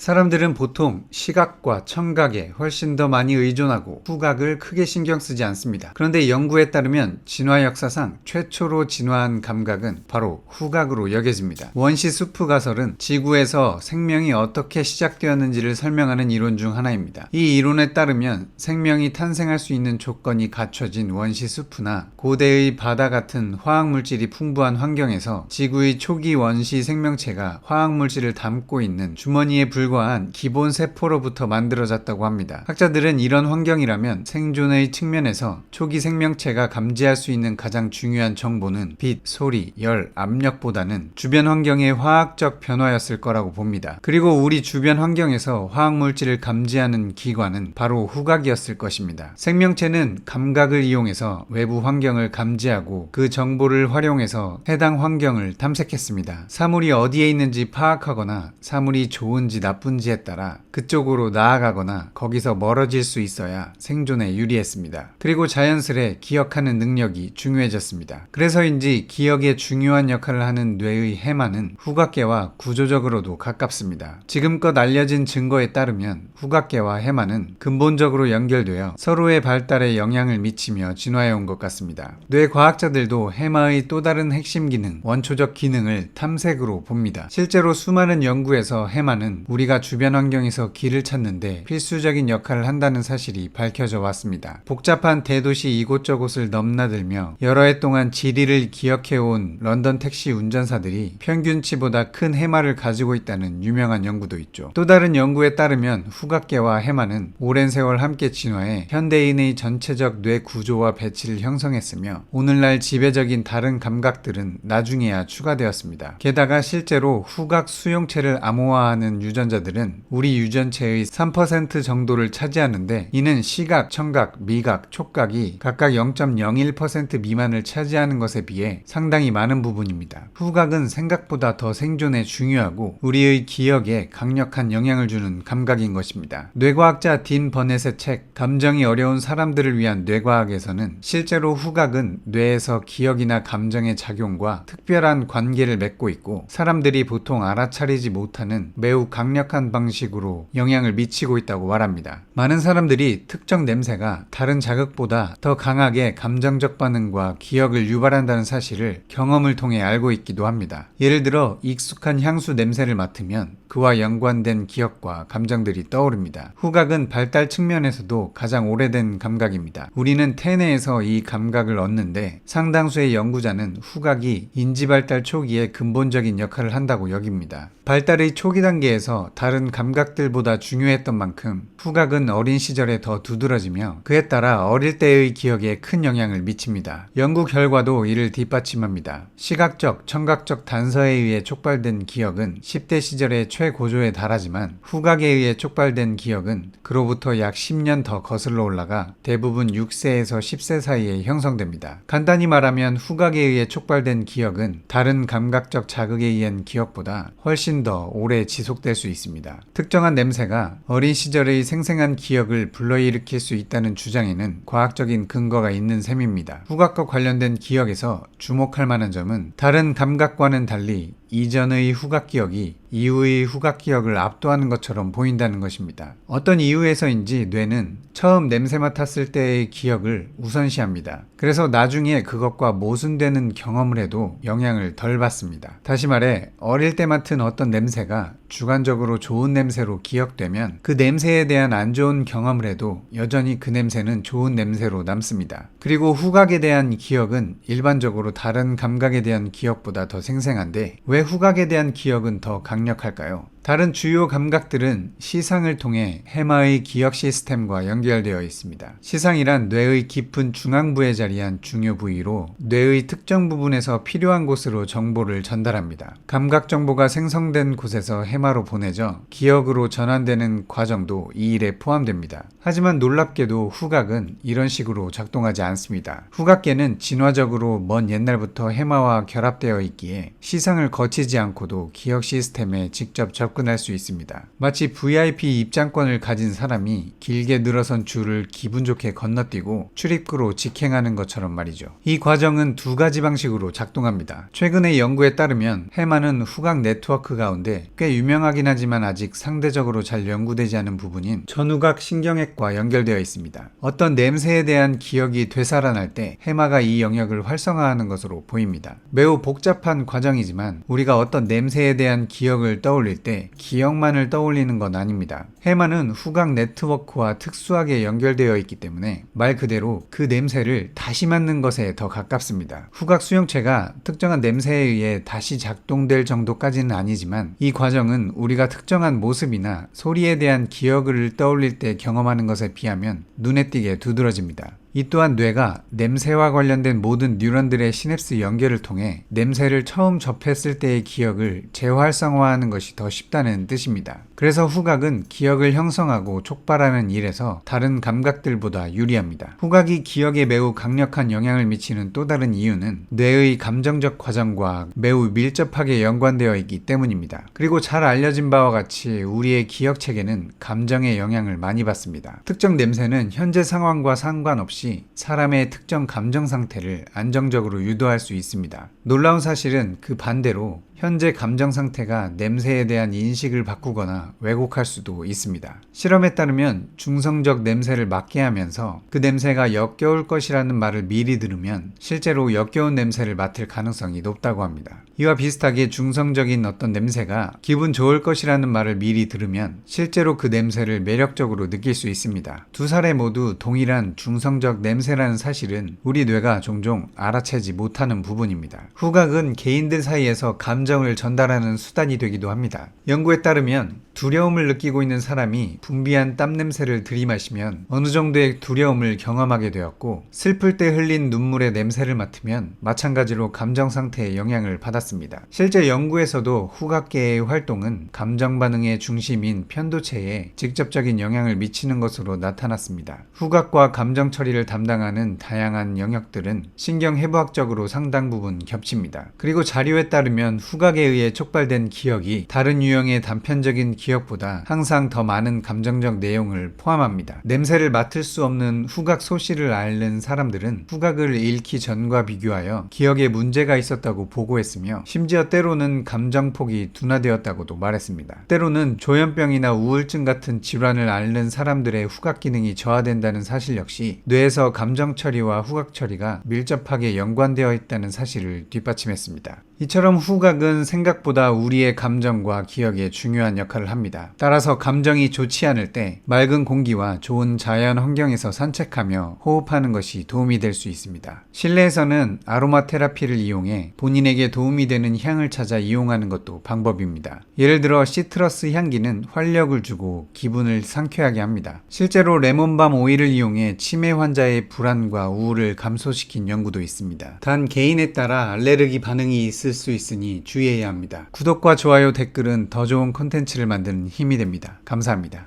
사람들은 보통 시각과 청각에 훨씬 더 많이 의존하고 후각을 크게 신경 쓰지 않습니다. 그런데 연구에 따르면 진화 역사상 최초로 진화한 감각은 바로 후각으로 여겨집니다. 원시 수프 가설은 지구에서 생명이 어떻게 시작되었는지를 설명하는 이론 중 하나입니다. 이 이론에 따르면 생명이 탄생할 수 있는 조건이 갖춰진 원시 수프나 고대의 바다 같은 화학물질이 풍부한 환경에서 지구의 초기 원시 생명체가 화학물질을 담고 있는 주머니에 불과한 기본 세포로부터 만들어졌다고 합니다. 학자들은 이런 환경이라면 생존의 측면에서 초기 생명체가 감지할 수 있는 가장 중요한 정보는 빛, 소리, 열, 압력보다는 주변 환경의 화학적 변화였을 거라고 봅니다. 그리고 우리 주변 환경에서 화학물질을 감지하는 기관은 바로 후각이었을 것입니다. 생명체는 감각을 이용해서 외부 환경을 감지하고 그 정보를 활용해서 해당 환경을 탐색했습니다. 사물이 어디에 있는지 파악하거나 사물이 좋은지 나쁜지에 따라 그쪽으로 나아가거나 거기서 멀어질 수 있어야 생존에 유리했습니다. 그리고 자연스레 기억하는 능력이 중요해졌습니다. 그래서인지 기억에 중요한 역할을 하는 뇌의 해마는 후각계와 구조적으로도 가깝습니다. 지금껏 알려진 증거에 따르면 후각계와 해마는 근본적으로 연결되어 서로의 발달에 영향을 미치며 진화해 온 것 같습니다. 뇌 과학자들도 해마의 또 다른 핵심 기능, 원초적 기능을 탐색으로 봅니다. 실제로 수많은 연구에서 해마는 우리가 주변 환경에서 길을 찾는데 필수적인 역할을 한다는 사실이 밝혀져 왔습니다. 복잡한 대도시 이곳저곳을 넘나들며 여러 해 동안 지리를 기억해온 런던 택시 운전사들이 평균치보다 큰 해마를 가지고 있다는 유명한 연구도 있죠. 또 다른 연구에 따르면 후각계와 해마는 오랜 세월 함께 진화해 현대인의 전체적 뇌 구조와 배치를 형성했으며 오늘날 지배적인 다른 감각들은 나중에야 추가되었습니다. 게다가 실제로 후각 수용체를 암호화하는 유전자들은 우리 유전체의 3% 정도를 차지하는데 이는 시각, 청각, 미각, 촉각이 각각 0.01% 미만을 차지하는 것에 비해 상당히 많은 부분입니다. 후각은 생각보다 더 생존에 중요하고 우리의 기억에 강력한 영향을 주는 감각인 것입니다. 뇌과학자 딘 버넷의 책 감정이 어려운 사람들을 위한 뇌과학에서는 실제로 후각은 뇌에서 기억이나 감정의 작용과 특별한 관계를 맺고 있고 사람들이 보통 알아차리지 못하는 매우 강력한 방식으로 영향을 미치고 있다고 말합니다. 많은 사람들이 특정 냄새가 다른 자극보다 더 강하게 감정적 반응과 기억을 유발한다는 사실을 경험을 통해 알고 있기도 합니다. 예를 들어 익숙한 향수 냄새를 맡으면 그와 연관된 기억과 감정들이 떠오릅니다. 후각은 발달 측면에서도 가장 오래된 감각입니다. 우리는 태뇌에서 이 감각을 얻는데 상당수의 연구자는 후각이 인지발달 초기에 근본적인 역할을 한다고 여깁니다. 발달의 초기 단계에서 다른 감각들보다 중요했던 만큼 후각은 어린 시절에 더 두드러지며 그에 따라 어릴 때의 기억에 큰 영향을 미칩니다. 연구 결과도 이를 뒷받침합니다. 시각적, 청각적 단서에 의해 촉발된 기억은 10대 시절의 최고조에 달하지만 후각에 의해 촉발된 기억은 그로부터 약 10년 더 거슬러 올라가 대부분 6세에서 10세 사이에 형성됩니다. 간단히 말하면 후각에 의해 촉발된 기억은 다른 감각적 자극에 의한 기억보다 훨씬 더 오래 지속될 수 있습니다. 특정한 냄새가 어린 시절의 생생한 기억을 불러일으킬 수 있다는 주장에는 과학적인 근거가 있는 셈입니다. 후각과 관련된 기억에서 주목할 만한 점은 다른 감각과는 달리 이전의 후각 기억이 이후의 후각 기억을 압도하는 것처럼 보인다는 것입니다. 어떤 이유에서인지 뇌는 처음 냄새 맡았을 때의 기억을 우선시합니다. 그래서 나중에 그것과 모순되는 경험을 해도 영향을 덜 받습니다. 다시 말해 어릴 때 맡은 어떤 냄새가 주관적으로 좋은 냄새로 기억되면 그 냄새에 대한 안 좋은 경험을 해도 여전히 그 냄새는 좋은 냄새로 남습니다. 그리고 후각에 대한 기억은 일반적으로 다른 감각에 대한 기억보다 더 생생한데 왜 후각에 대한 기억은 더 강력할까요? 다른 주요 감각들은 시상을 통해 해마의 기억 시스템과 연결되어 있습니다. 시상이란 뇌의 깊은 중앙부에 자리한 중요 부위로 뇌의 특정 부분에서 필요한 곳으로 정보를 전달합니다. 감각 정보가 생성된 곳에서 해마로 보내져 기억으로 전환되는 과정도 이 일에 포함됩니다. 하지만 놀랍게도 후각은 이런 식으로 작동하지 않습니다. 후각계는 진화적으로 먼 옛날부터 해마와 결합되어 있기에 시상을 거치지 않고도 기억 시스템에 직접 접근 접근할 수 있습니다. 마치 VIP 입장권을 가진 사람이 길게 늘어선 줄을 기분 좋게 건너뛰고 출입구로 직행하는 것처럼 말이죠. 이 과정은 두 가지 방식으로 작동합니다. 최근의 연구에 따르면 해마는 후각 네트워크 가운데 꽤 유명하긴 하지만 아직 상대적으로 잘 연구되지 않은 부분인 전후각 신경핵과 연결되어 있습니다. 어떤 냄새에 대한 기억이 되살아날 때 해마가 이 영역을 활성화하는 것으로 보입니다. 매우 복잡한 과정이지만 우리가 어떤 냄새에 대한 기억을 떠올릴 때 기억만을 떠올리는 건 아닙니다. 해마는 후각 네트워크와 특수하게 연결되어 있기 때문에 말 그대로 그 냄새를 다시 맡는 것에 더 가깝습니다. 후각 수용체가 특정한 냄새에 의해 다시 작동될 정도까지는 아니지만 이 과정은 우리가 특정한 모습이나 소리에 대한 기억을 떠올릴 때 경험하는 것에 비하면 눈에 띄게 두드러집니다. 이 또한 뇌가 냄새와 관련된 모든 뉴런들의 시냅스 연결을 통해 냄새를 처음 접했을 때의 기억을 재활성화하는 것이 더 쉽다는 뜻입니다. 그래서 후각은 기억을 형성하고 촉발하는 일에서 다른 감각들보다 유리합니다. 후각이 기억에 매우 강력한 영향을 미치는 또 다른 이유는 뇌의 감정적 과정과 매우 밀접하게 연관되어 있기 때문입니다. 그리고 잘 알려진 바와 같이 우리의 기억 체계는 감정의 영향을 많이 받습니다. 특정 냄새는 현재 상황과 상관없이 사람의 특정 감정 상태를 안정적으로 유도할 수 있습니다. 놀라운 사실은 그 반대로 현재 감정 상태가 냄새에 대한 인식을 바꾸거나 왜곡할 수도 있습니다. 실험에 따르면 중성적 냄새를 맡게 하면서 그 냄새가 역겨울 것이라는 말을 미리 들으면 실제로 역겨운 냄새를 맡을 가능성이 높다고 합니다. 이와 비슷하게 중성적인 어떤 냄새가 기분 좋을 것이라는 말을 미리 들으면 실제로 그 냄새를 매력적으로 느낄 수 있습니다. 두 사례 모두 동일한 중성적 냄새라는 사실은 우리 뇌가 종종 알아채지 못하는 부분입니다. 후각은 개인들 사이에서 감정을 전달하는 수단이 되기도 합니다. 연구에 따르면 두려움을 느끼고 있는 사람이 분비한 땀 냄새를 들이마시면 어느 정도의 두려움을 경험하게 되었고, 슬플 때 흘린 눈물의 냄새를 맡으면 마찬가지로 감정 상태에 영향을 받았습니다. 실제 연구에서도 후각계의 활동은 감정 반응의 중심인 편도체에 직접적인 영향을 미치는 것으로 나타났습니다. 후각과 감정 처리를 담당하는 다양한 영역들은 신경해부학적으로 상당 부분 겹칩니다. 그리고 자료에 따르면 후각에 의해 촉발된 기억이 다른 유형의 단편적인 기억보다 항상 더 많은 감정적 내용을 포함합니다. 냄새를 맡을 수 없는 후각 소실을 앓는 사람들은 후각을 잃기 전과 비교하여 기억에 문제가 있었다고 보고했으며, 심지어 때로는 감정폭이 둔화되었다고도 말했습니다. 때로는 조현병이나 우울증 같은 질환을 앓는 사람들의 후각 기능이 저하된다는 사실 역시 뇌에서 감정 처리와 후각 처리가 밀접하게 연관되어 있다는 사실을 뒷받침했습니다. 이처럼 후각은 생각보다 우리의 감정과 기억에 중요한 역할을 합니다. 따라서 감정이 좋지 않을 때 맑은 공기와 좋은 자연 환경에서 산책하며 호흡하는 것이 도움이 될 수 있습니다. 실내에서는 아로마 테라피를 이용해 본인에게 도움이 되는 향을 찾아 이용하는 것도 방법입니다. 예를 들어 시트러스 향기는 활력을 주고 기분을 상쾌하게 합니다. 실제로 레몬밤 오일을 이용해 치매 환자의 불안과 우울을 감소시킨 연구도 있습니다. 단 개인에 따라 알레르기 반응이 있을 수 있으니 주의해야 합니다. 구독과 좋아요, 댓글은 더 좋은 콘텐츠를 만드는 힘이 됩니다. 감사합니다.